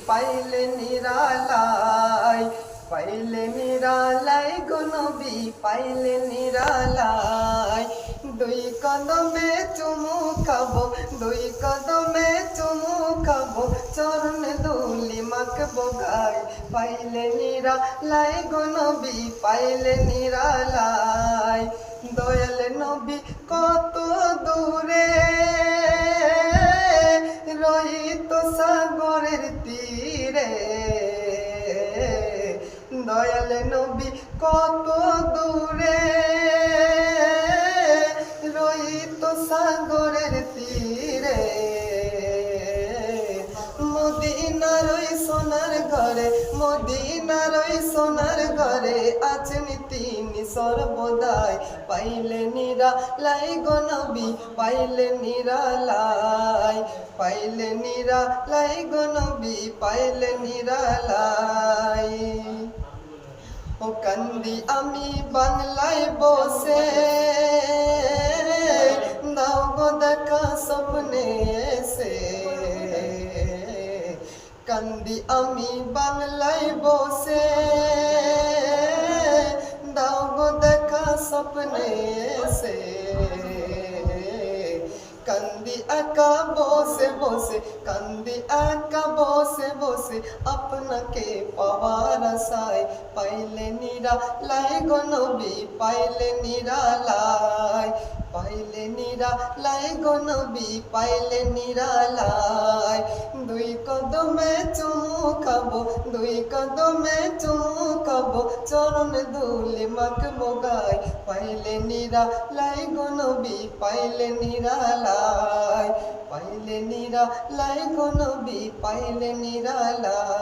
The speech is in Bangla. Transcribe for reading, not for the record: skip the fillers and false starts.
পাইলে নিরালাই, পাইলে নিরালাই গো নবী পাইলে নিরালাই। দুই কদমে চুমু খাবো, দুই কদমে চুমু খাবো, চরণে ধুলি মাখবো গায়। পাইলে নিরালাই গো নবী পাইলে নিরালাই। দয়াল নবী কত দূরে রহিত সাগরের তীরে, দয়াল নবী কত দূরে রহিত সাগরের তীরে। মদিনার ওই সোনার ঘরে, মদিনার ওই সোনার ঘরে আছেন তিনি সর্বদাই। পাইলে নিরালাই গো নবী পাইলে নিরালাই, পাইলে নিরালাই গো নবী পাইলে নিরালাই। ও কান্দি আমি বাংলায় বসে, দাও গো দেখা স্বপ্নে এসে। কান্দি আমি বাংলায় বসে, দাও গো দেখা স্বপ্নে এসে। কান্দি একা বসে বসে, কান্দি একা বসে বসে, আপনাকে পাওয়ার আশায়। পাইলে নিরালাই গো নবী পাইলে নিরালাই, পাইলে নিরালাই গো নবী পাইলে নিরালাই। দুই কদমে চুমু খাবো, দুই কদমে চুমু খাবো, চরণ ধুলি মাখবো গায়। পাইলে নিরালাই গো নবী পাইলে নিরালাই, পাইলে নিরালাই গো নবী পাইলে নিরালাই।